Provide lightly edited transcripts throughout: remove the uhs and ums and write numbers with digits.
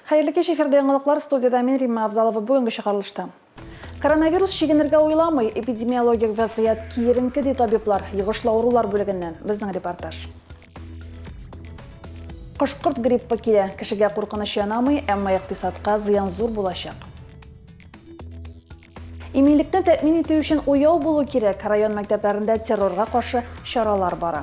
Hayırlı kеш эфирде яңалыклар, студияда мен Римма Абзалова бүгінгі шығарылышта. Коронавирус шегенерге ойламай, эпидемиологик вазгыят киерінкі де табиплар, йығышлы аурулар бөлігінен біздің репортаж. Қышқырт гриппі келе, кішіге қорқыныш янамай, әмма иқтисадқа зыян зор болашақ. Иминлікті тәмин ету үшін ояу болу керек, район мәктәпләрендә террорға қарсы шаралар бара.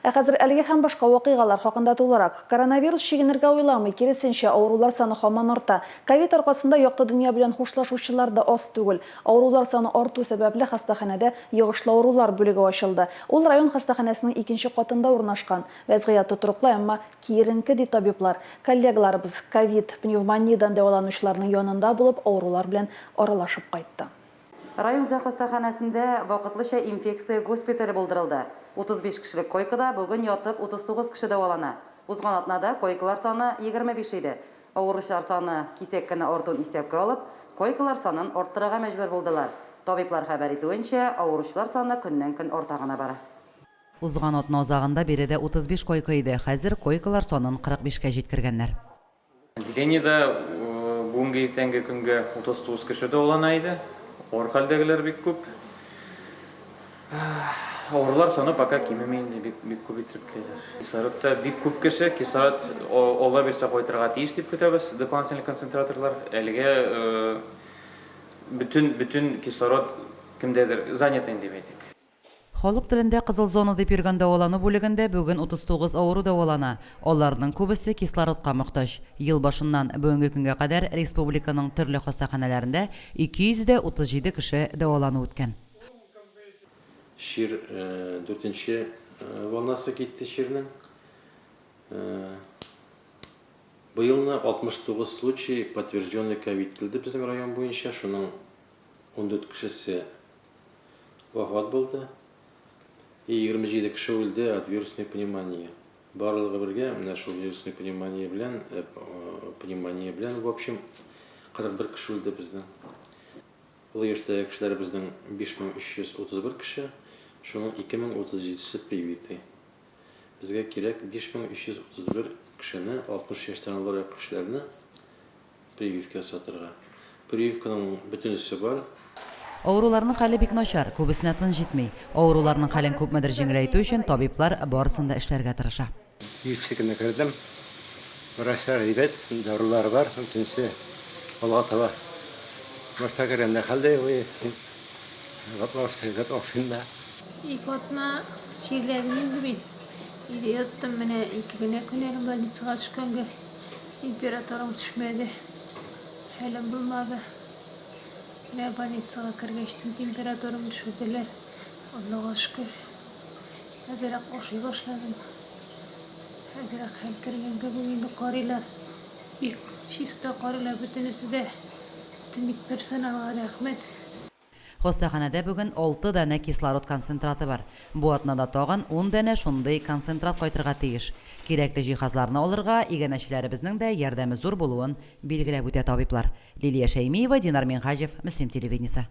Қазір әлге һәм башка вакыйгалар хакында тулырак. Коронавирус шигенергә уйламый, киресенчә аурулар саны һаман арта. Ковид аркасында якты дөнья белән хушлашучылар да аз түгел. Аурулар саны арту сәбәпле хастаханәдә йогышлы аурулар бүлеге ачылды. Ул район хастаханәсенең 2нче катында урнашкан. Вазгыять тотрыклы, әмма киеренке ди табиблар. Коллегаларыбыз ковид, пневмониядән дәваланучыларның янында булып, аурулар белән аралашып кайтты. Район хастаханәсендә вакытлыча инфекция госпитале булдырылды. 35 кешелек койкада бүген ятып 39 кеше дәвалана. Узган атнада койкалар саны 25 иде. Авыручылар саны кисәк кенә артуын исәпкә алып, койкалар санын арттырырга мәҗбүр булдылар. Табиблар хәбәр итүенчә, авыручылар саны көннән-көн арта гына бара. Узган атна узагында биредә 35 койка иде. Хәзер койкалар санын 45-кә җиткергәннәр. Отделениедә бүгенге иртәнге көнгә 39 кеше дәвалана иде. Ор хәлдәгеләр бик күп. Авырулар саны пока кимеми инде бик күп итеп киләләр. Кислородта бик күп кеше, кислород ала бирсә кайтырга тиеш дип көтәбез. Дополнительный концентраторлар әлегә бөтен кислород кемдәдер занят инде дип әйтик. Халык телендә кызыл зона дип йөргән дәвалану бүлегендә бүген 39 авыру дәвалана. Аларның күбесе кислородка мохтаҗ. Ел башыннан бүгенге көнгә кадәр республиканың төрле хастаханәләрендә 237 кеше дәвалану үткән. Şir 4. волнасы gitti şirinin. Bu yılına 69 случай подтвержденный ковид келді біздің район бойынша. Шуның 14 кішісі вафат болды. И 27 кіші өлді от вирусной пневмонии. Барлығы бірге, мына шул вирусной пневмония белән, в общем, 41 кіші өлді біздің. Ол ештегі кішілер біздің 5331 кіші. Шуның 2037-сі привиты. Бізге керек 5331 кішіні, 60 яштан олар кішілеріні прививка сатырға. Прививканың бүтінісі бар. Ауруларның хәле бик начар, күбесенә тын җитми. Ауруларның хәлен күпмедер җиңеләйтү өчен табиблар барысын да эшләргә тырыша. Yüksекine kırdım. Врачlar ребят, дарулар бар, бүтінісі олға таба. Başta kerende halde o başta ofisinde. İkotma şeylerini gibi. İdiyottum bana 2 güne könerim больницаға çıkanga. Temperaturam düşmedi. Halim bulmadı. Ne больницаға kirgeçtim, temperaturam düşürdüler. Allah'a şükür. Hazırak oşuy başladım. Hazırak hal kirgenge bugün qarilar. Bir çista qarilar bütünüsü de tümük personelga rahmet. Хастаханәдә бүген 6 дәнә кислород концентраты бар. Бу атнада тагын 10 дәнә шундый концентрат кайтырга тиеш. Кирәкле җиһазларны алырга игенәчеләребезнең дә ярдәме зур булуын билгеләп үтә табиблар. Лилия Шәймиева, Динар Минхаҗев, Мөслим телевидениесе.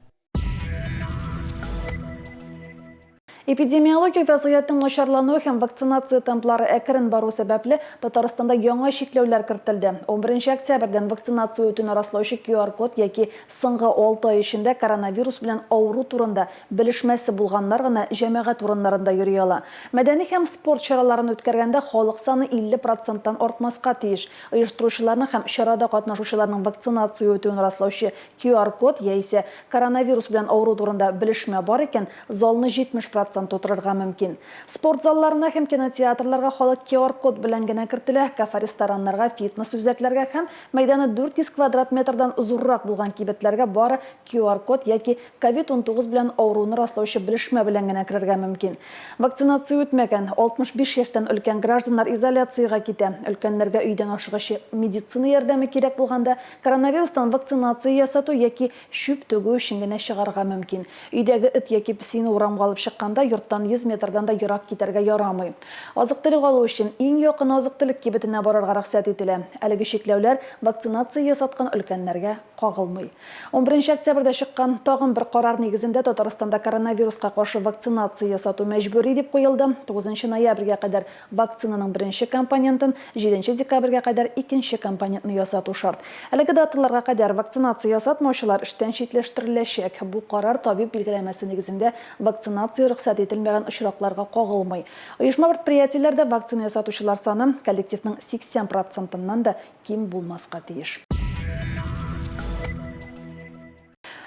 Эпидемиологик вазгыятның начарлануы һәм вакцинация темплары әкрен бару сәбәпле Татарстанда яңа шикләүләр кертелде. 11 октябрьдән вакцинация үтүен раслаучы QR-код яки соңгы 6 ай эчендә коронавирус белән авыру турында белешмәсе булганнар гына җәмәгать урыннарында йөри ала. Мәдәни һәм спорт чараларын үткәргәндә халык саны 50%-тан артмаска тиеш. Оештыручыларның һәм чарада катнашучыларның вакцинация үтүен раслаучы QR-код яисә коронавирус белән авыру турында белешмә бар икән, залны 70% тутырырга мөмкин. Спорт залларына һәм кинотеатрларга халык QR-код белән генә кертелә, кафе-рестораннарга, фитнес-үзәкләргә һәм мәйданы 400 квадрат метрдан узуррак булган кибетләргә бары QR-код яки COVID-19 белән авыруны раслаучы белешмә белән генә керергә мөмкин. Вакцинация үтмәгән 65 яшьтән өлкән гражданнар изоляциягә китә. Өлкәннәргә өйдән ашыгычы медицина ярдәме кирәк булганда, коронавирустан вакцинация ясату яки шүп төгү өчен генә чыгарга мөмкин. Өйдәге эт яки песине урамга алып чыкканда вакытында йорттан 100 метрдан да ерак китәргә ярамый. Азык-төлек алу өчен иң якын азык-төлек кибетенә барырга рөхсәт ителә. Әлеге чикләүләр вакцинация ясаткан өлкәннәргә кагылмый. 11 октябрьдә чыккан тагын бер карар нигезендә Татарстанда коронавируска каршы вакцинация ясату мәҗбүри дип куелды. 9 ноябрьгә кадәр вакцинаның беренче компонентын, 7 декабрьгә кадәр икенче компонентны ясату шарт. Әлеге даталарга кадәр вакцинация ясатмаучылар эштән читләштереләчәк. Бу карар табиб билгеләмәсе нигезендә вакцинация рөхсәт ителмәгән очракларга кагылмый. Оешма предприятиеләрдә вакцина ясатучылар саны коллективның 80%-нан да ким булмаска тиеш.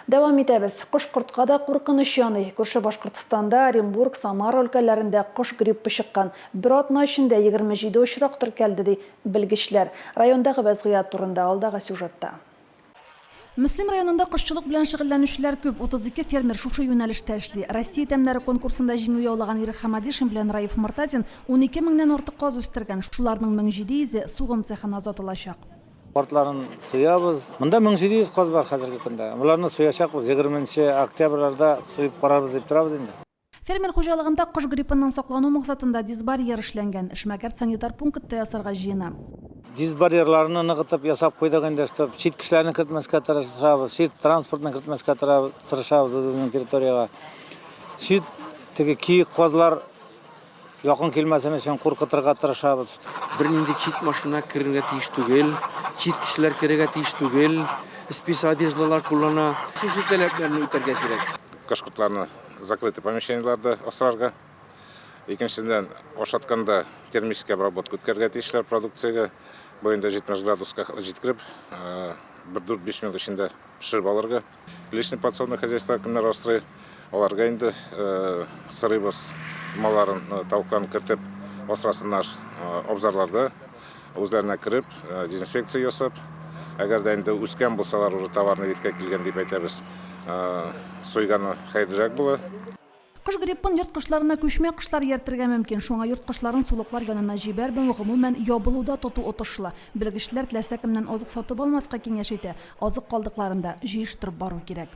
Дәвам итәбез. Кош-кортка да куркыныч яный. Күрше Башкортстанда, Оренбург, Самара өлкәләрендә кош гриппы чыккан. Бер атна эчендә 27 очрак теркәлде ди белгечләр. Райондагы вазгыять турында алдагы сюжетта. Мөслим районында кошчылык белән шөгыльләнүчеләр күп. 32 фермер шушы юнәлештә эшли. Россия тәмнәре конкурсында җиңү яулаган Ирек Хамадишин белән Раиф Мортазин 12 меңнән артык каз үстергән. Шуларның 1700-е сугым цехына озатылачак. Портларын суябыз. Монда 1700 каз бар хәзерге көндә. Буларны суячакбыз. 20 октябрьдә суеп карарбыз дип торабыз инде. Фермер хуҗалыгында кош гриппыннан саклану максатында дисбарьер эшләнгән. Эшмәкәр санитар пунктта ясарга җыена. Дисбарьерларны ныгытып ясап куйдык инде, чтобы чит кешеләрне кертмәскә тырышабыз, чит транспортны кертмәскә тырышабыз безнең территорияга. Чит теге киек казлар якын килмәсен өчен куркытырга тырышабыз. Бер нинди чит машина керергә тиеш түгел, чит кешеләр керергә тиеш түгел, спецодеждалар куллана. Шушы таләпләрне үтәргә кирәк. Кош-кортларны закрытый помещениеларда асрарга. Икенчедән, ашатканда термический обработка үткәргә тиешләр продукциягә. Бойында 70 градуска җиткереп, 1-4-5 минут эчендә пешереп алырга. Личный подсобное хозяйство кемнәр асрый, аларга инде сырыбыз малларын, тавыкларын кертеп асрасыннар обзарларда. Үзләренә кереп, дезинфекция ясап, әгәр дә инде үскән булсалар, уже товарны биткә килгән дип әйтәбез. Сойганы хәерлерәк була. Кош гриппын йорт кошларына күчмә кошлар ертергә мөмкин. Шуңа йорт кошларын сулыклар янына җибәрбән, гомумән ябылуда тоту отышлы. Белгечләр теләсә кемнән азык сатып алмаска киңәш итә. Азык калдыкларында җыештырып бару кирәк.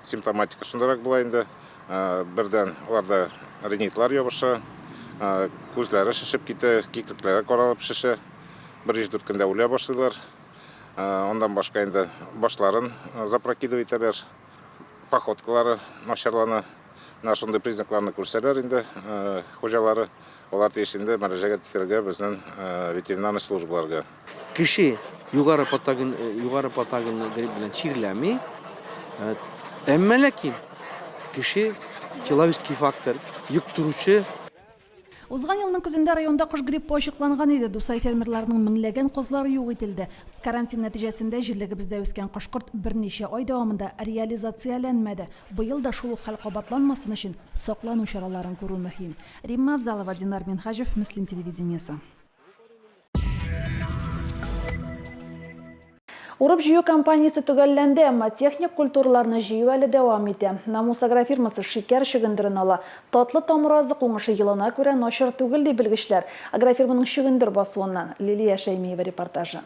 Симптоматика шундарак була инде. Бердән аларда ринитлар ябыша, күзләре шешеп китә, кикрекләре каралып шешә. 1-4 көндә үлә башлыйлар. Ondan башка инде башларын запрокидывать итәләр. Походкалары начарлана. Нашундай признакларны күрсәләр инде хуҗалары. Алар тиешендә мәрәҗәгать итәргә безнең ветеринар службаларга. Кеше югары патоген грипп белән чирләми. Әмма ләкин кеше человеческий фактор йөктүрүче. Узган елның көзендә районда кош гриппы ачыкланган иде. Дусай фермерларның меңләгән казлары юк ителде. Карантин нәтиҗәсендә җирлегебездә үскән кош-корт берничә ай дәвамында реализацияләнмәде. Быел да шул ук хәл кабатланмасын өчен саклану чараларын күрү мөһим. Римма Авзалова, Динар Минхаҗев, Мөслим телевидениесе. Урып җыю кампаниясе төгәлләнде, әмма техник культураларны җыю әле дәвам итә. Намус агрофирмасы шикәр шөгендерен ала. Татлы тамыр азык уңышы елына күрә начар түгел ди белгечләр. Агрофирманың шөгендер басуыннан Лилия Шәймиева репортажы.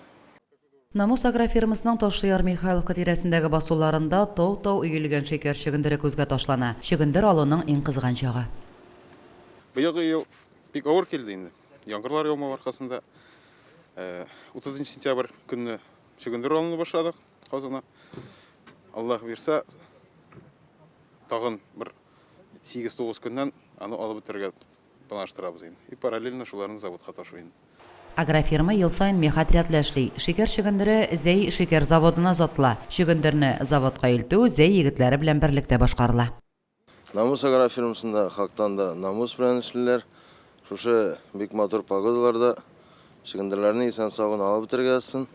Намус агрофирмасының Ташлыяр Михайловка тирәсендәге басуларында тау-тау өелгән шикәр шөгендере күзгә ташлана. Шөгендер алуның иң кызган чагы. Быелгы ел бик авыр килде инде. Яңгырлар яумау аркасында 30 сентябрь көнне шөгендер алыны башладык казына. Аллаһ бирсә, тагын бер 8-9 көннән аны алып бетергә планлаштырабыз инде. И параллельно шуларны заводка ташуйын. Агрофирма ел сайын мехотряд эшли. Шикәр шөгендере Зәй шикәр заводына озатыла. Шөгендерне заводка илтү Зәй егетләре белән берлектә башкарыла. Намус агрофирмасында хактан да намус белән эшлиләр. Шушы бик матур погодаларда шөгендерләрне исән сагын алып бетергәсен.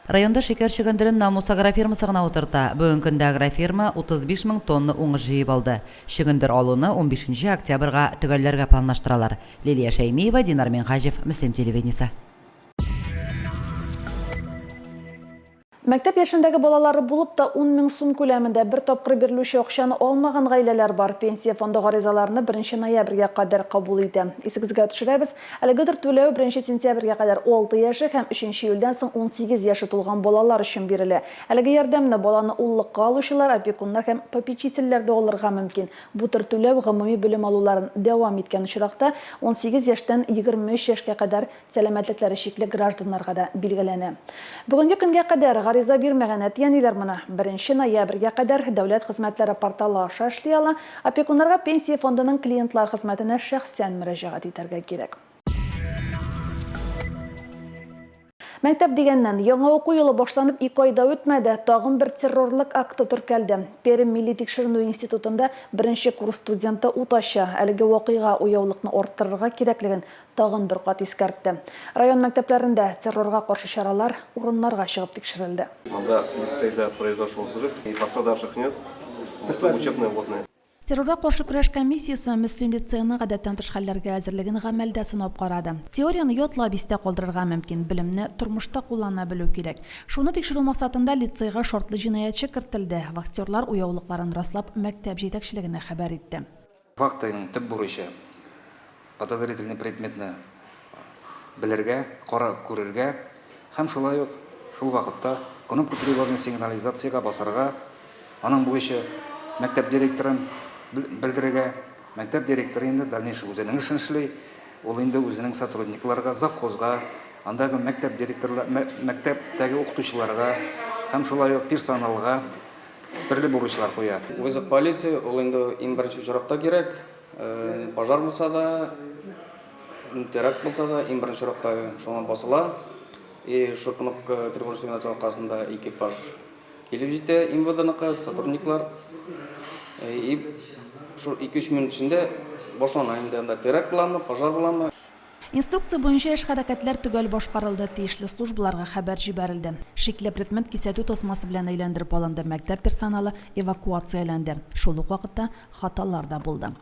Районда шикәр шөгендерен Намус агрофирмасы гына утырта. Бүгенге көндә агрофирма 35 мең тонна уңыш җыеп алды. Шөгендер алуны 15 октябрьгә төгәлләргә планлаштыралар. Лилия Шәймиева, Динар Минхаҗев, Мөслим телевидениесе. Мәктәп яшендәге балалары булып та 10 000 сум күләмендә бер тапкыр бирелүче акчаны алмаган гаиләләр бар. Пенсия фонды гаризаларны 1 ноябрьгә кадәр кабул итә. Исегезгә төшерәбез, әлегедер түләү 1 сентябрьгә кадәр 6 яше һәм 3 июльдән соң 18 яше тулган балалар өчен бирелә. Әлеге ярдәмне баланы уллыкка алучылар, опекуннар һәм попечительләр дә алырга мөмкин. Бу төр түләү гомуми белем алуларын дәвам иткән очракта 18 яшьтән 23 яшькә кадәр сәламәтлекләре шикле гражданнарга да билгеләнә. Бүгенге көнгә кадәр гариза бирмәгән әтиәниләр моны 1 ноябрьгә кадәр дәүләт хезмәтләре порталы аша эшли ала, опекуннарга пенсия фондының клиентлар хезмәтенә шәхсән мөрәҗәгать итәргә кирәк. Мәктәп дигәннән, яңа уку елы башланып 2 айда үтмәде, тагын бер террорлык акты теркәлде. Пермь милли тикшеренү институтында 1 курс студенты уташа. Әлеге вакыйга уяулыкны арттырырга кирәклеген тагын бер кат искәртте. Район мәктәпләрендә террорга каршы чаралар урыннарга чыгып тикшерелде. Когда в лицейда произошел взрыв, и пострадавших нет, все учебные водные. Террорга каршы көрәш комиссиясы Мөслим лицейны гадәттән тыш хәлләргә әзерлеген гамәлдә сынап карады. Теорияны ятлап истә калдырырга мөмкин, белемне тормышта куллана белү кирәк. Шуны тикшерү максатында лицейга шартлы җинаятьче кертелде. Вахтерлар уяулыкларын раслап мәктәп җитәкчелегенә хәбәр итте. Фактының төп бурычы подозрительный предметны белергә, карап күрергә һәм шулай ук шул вакытта кнопка тревожной сигнализациягә басарга, аның буенча мәктәп директорын белдерергә, мәктәп директоры инде дальнейший үзенең эшен эшли, ул инде үзенең сотрудникларга, завхозга, андагы мәктәп директорлар, мәктәптәге укытучыларга һәм шулай ук персоналга төрле бурычлар куя. Вызов полиции, ул инде иң беренче чиратта кирәк. Пожар булса да, теракт булса да, иң беренче чиратта шуңа басыла. И шу кнопка тревожной сигнализации аркасында экипаж килеп җитә, МВДныкы сотрудниклар. И шу 2-3 минут içinde башлана инде теракт буламы, пожар буламы. Инструкция буенча эш хәрәкәтләр төгәл башкарылды, тиешле службаларга хәбәр җибәрелде. Шикле предмет кисәтү тосмасы белән әйләндереп алынды, мәктәп персоналы эвакуацияләнде. Шул ук вакытта хаталар да булды.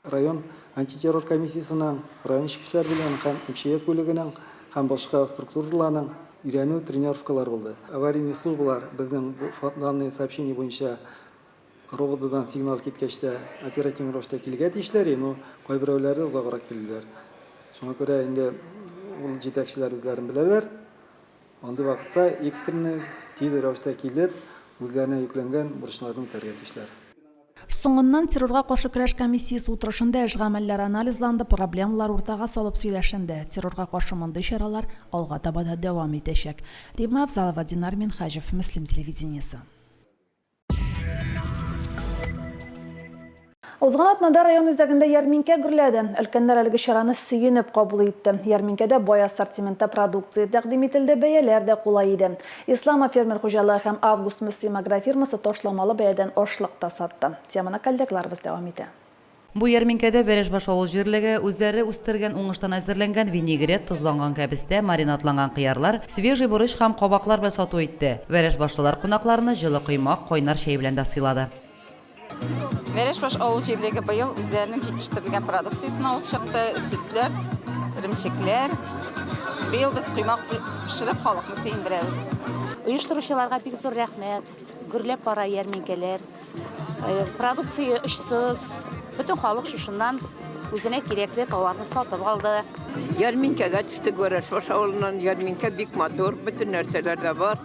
Район антитеррор комиссиясының, район эчке эшләр белән һәм МЧС бүлегенең һәм башка структураларның өйрәнү тренировкалар булды. Аварийный службалар безнең данные сообщения буенча роводдан сигнал киткәч тә оперативный рәвештә килгән тиешләр, но кайберәүләре узаграк килделәр. Шуңа күрә инде ул җитәкчеләр үзләрен беләләр. Андый вакытта экстренный тиз рәвештә килеп, үзләренә йөкләнгән бурычларны үтәргә тиешләр. Соңыннан террорга каршы көрәш комиссиясе утырышында эш гамәлләре анализланды, проблемалар уртага салып сөйләшенде. Террорга каршы мондый чаралар алга таба да дәвам итәчәк. Рима Авзалова, Динар Минхаҗев, Мөслим телевидениесе. Узган атнада район үзәгендә ярминкә гөрләде. Өлкәннәр әлеге чараны сөенеп кабул итте. Ярминкәдә бай ассортиментта продукция тәкъдим ителде, бәяләр дә кулай иде. Ислама фермер хуҗалыгы һәм Август Мөслим агрофирмасы ташламалы бәядән ашлык та сатты. Теманы коллегаларыбыз дәвам итә. Бу ярминкәдә Вәрешбаш авыл җирлеге үзләре үстергән уңыштан әзерләнгән винегрет, тозланган кәбестә, маринатланган кыярлар, свежий борыч һәм кабаклар белән сату итте. Вәрешбашлылар кунакларны җылы коймак, кайнар чәй белән дә сыйлады. Вәрешбаш авыл җирлеге быел үзләренең җитештерелгән продукциясын алып чыкты, сөтләр, иремчекләр. Быел без коймак пешереп халыкны сөендерәбез. Оештыручыларга бик зур рәхмәт. Гөрләп бара ярминкәләр. Продукция эшсез. Бөтен халык шушыннан үзенә кирәкле товарны сатып алды. Ярминкәгә төштек Вәрешбаш авылыннан. Ярминкә бик матур, бөтен нәрсәләр дә бар.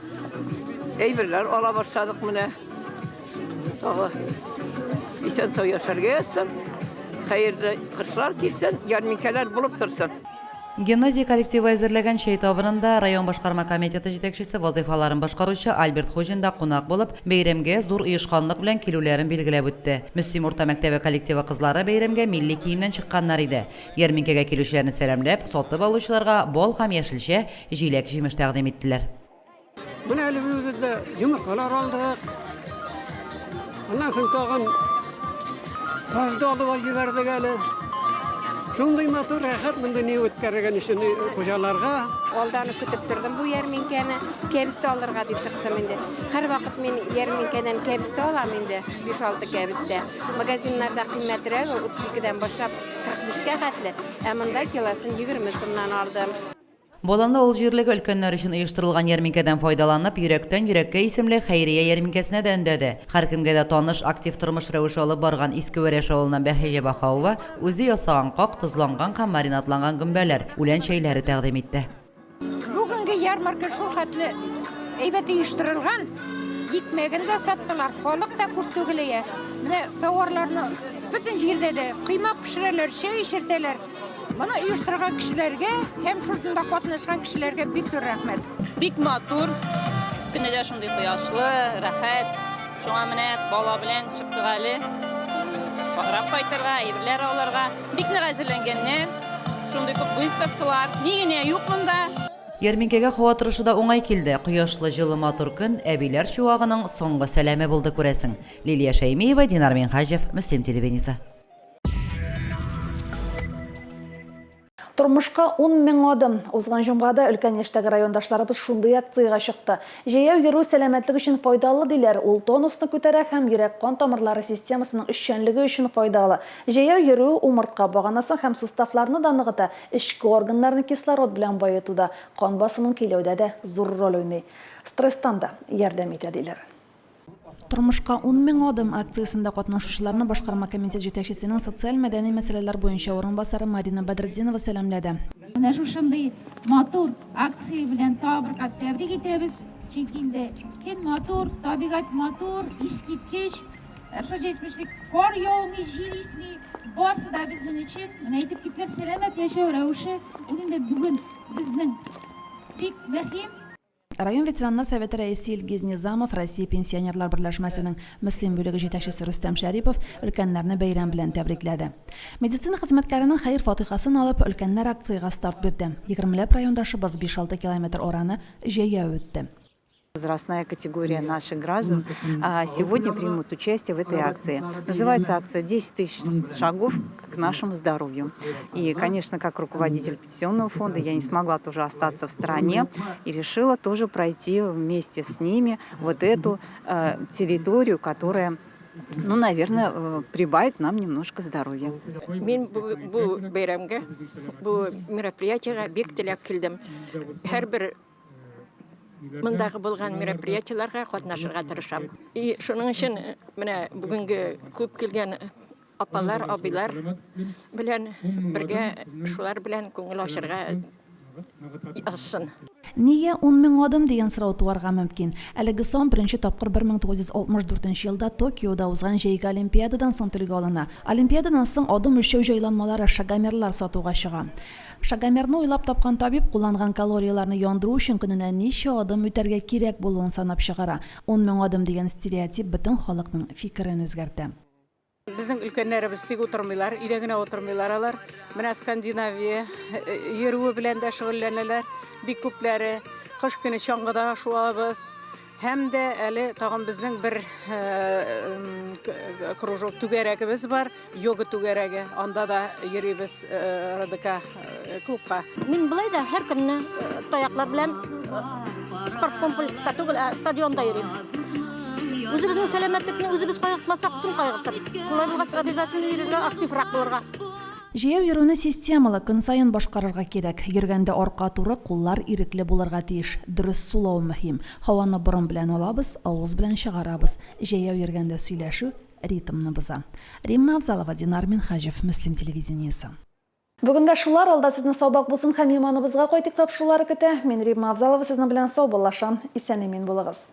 Әйберләр ала башладык менә. İsen sağ yaşarga yatsın, hayırlı kışlar gitsin, yarminkeler bulup dursun. Гимназия коллективы әзерләгән чәй табынында район башкарма комитеты җитәкчесе вазыйфаларын башкаручы Альберт Хуҗин да кунак булып, бәйрәмгә зур оешканлык белән килүләрен билгеләп үтте. Мөслим урта мәктәбе коллективы кызлары бәйрәмгә милли киемнән чыкканнар иде. Ярминкәгә килүчеләрне сәламләп, сатып алучыларга бал һәм яшелчә, җиләк-җимеш тәкъдим иттеләр. Менә әле бездә йомыркалар алдык. Аннан соң тагын Тазды алып җибәрдек әле. Шундый матур рәхәт монда не үткәргән өчен хуҗаларга. Алдан көтеп тордым бу ярминкәне, кәбестә алырга дип чыктым инде. Һәрвакыт мин ярминкәдән кәбестә алам инде, 5-6 кәбестә. Магазиннарда кыйммәтрәк 32-дән башлап 45-кә хәтле, ә монда килосын 20 сумнан алдым. Боланлы ул җирлеге өлкәннәр өчен оештырылган ярминкәдән файдаланып, йөрәктән йөрәккә исемле хәйрия ярминкәсенә дә өндәде. Һәркемгә дә таныш актив тормыш рәвеше алып барган Иске Вәрәш авылыннан Бәхәҗә Баһаува үзе ясаган как, тозланган һәм маринатланган гөмбәләр, үлән чәйләре тәкъдим итте. Бүгенге ярмарка шул хәтле әйбәт оештырылган. Икмәген дә саттылар, халык та күп түгел. Менә товарларны бөтен җирдә дә кыймак пешерәләр, чәй эчертәләр. Моны оештырган кешеләргә һәм шунда катнашкан кешеләргә бик зур рәхмәт. Бик матур, көне дә шундый кояшлы, рәхәт. Шуңа менә бала белән чыктык әле. Барып кайтырга, әйберләр алырга бик нык әзерләнгәннәр. Шундый күп выставкалар. Ни генә юк монда. Ярминкәгә һава торышы да уңай килде. Кояшлы, җылы, матур көн әбиләр чуагының соңгы сәламе булды күрәсең. Лилия Шәймиева, Динар Минхаҗев, Мөслим телевидениесе. Тормышка 10 мең адым. Узган җомгада өлкән яшьтәге райондашларыбыз шундый акцияга чыкты. Җәяү йөрү сәламәтлек өчен файдалы диләр. Ул тонусны күтәрә һәм йөрәк-кан тамырлары системасының эшчәнлеге өчен файдалы. Җәяү йөрү умыртка баганасын һәм суставларны да ныгыта, эчке органнарны кислород белән баетуда, кан басымын көйләүдә дә зур роль уйный. Стресстан да ярдәм итә диләр. Тормышка 10 мең адым акциясында катнашучыларны башкарма комитет җитәкчесенең социаль-мәдәни мәсьәләләр буенча орынбасары Марина Бадретдинова сәламләде. Менә шушындый матур акция белән тәбрик тәбрик итәбез. Чөнки инде көн матур, табигать матур, искиткеч, җитмешлек кар яумый, җил исми, барсы да безнең өчен, менә әйтеп китләр, сәламәт яшәү рәвеше, ул инде бүген безнең бик мөһим. Район ветераннар советы рәисе Илгиз Низамов, Россия пенсионерлар берләшмәсенең Мөслим бүлеге җитәкчесе Рөстәм Шәрипов өлкәннәрне бәйрәм белән тәбрикләде. Медицина хезмәткәренең хәер фатихасын алып, өлкәннәр акцияга старт бирде. 20ләп райондашыбыз 5-6 километр ораны җәяү үтте. Возрастная категория наших граждан сегодня примут участие в этой акции. Называется акция «10 тысяч шагов к нашему здоровью». И, конечно, как руководитель пенсионного фонда я не смогла тоже остаться в стороне и решила тоже пройти вместе с ними вот эту территорию, которая, ну, наверное, прибавит нам немножко здоровья. Мен бу бәйрәмгә, бу мероприятиегә бик теләп килдем. Һәрбер мындагы булган мероприятиеләргә катнашырга тырышам. И шуның өчен менә бүгенге күп килгән апалар, абыйлар белән бергә шулар белән күңел ачырга язсын. Нигә 10 мең адым дигән сорау туарга мөмкин. Әлеге сан беренче тапкыр 1964 елда Токиода узган җәйге олимпиададан соң телгә алына. Олимпиададан соң адым өлчәү җайланмалары шагомерлар сатуга чыга. Шагомерны уйлап тапкан табиб кулланган калорияларны яндыру өчен көненә ничә адым үтәргә кирәк булуын санап чыгара. 10 мең адым дигән стереотип бөтен халыкның фикерен үзгәртә. Безнең өлкәннәребез тик утырмыйлар, өйдә генә утырмыйлар алар. Менә Скандинавия йөрүе белән дә шөгыльләнәләр. Бик күпләре кыш көне чаңгыда шуабыз. Һәм дә әле тагын безнең бер кружок түгәрәгебез бар, йога түгәрәге. Анда да йөрибез РДК клубка. Мин булай да һәр көнне таяклар белән спорт комплекста түгел, стадионда йөрим. Үзебезнең сәламәтлекне үзебез кайгыртмасак, кем кайгыртыр? Шулай булгач, обязательно йөрергә, активрак булырга. Җәяү йөрүне системалы көн саен башкарырга кирәк. Йөргәндә арка туры, куллар ирекле булырга тиеш. Дөрес сулау мөһим. Һаваны борын белән алабыз, авыз белән чыгарабыз. Җәяү йөргәндә сөйләшү ритмны боза. Римма Авзалова, Динар Минхаҗев, Мөслим телевидениесе. Бүгенгә шулар, алда сезне сабак булсын һәм иманыбызга кайтык тапшырулары көтә. Мин Римма Авзалова, сезнең белән сау булашам. Исән-имин булыгыз.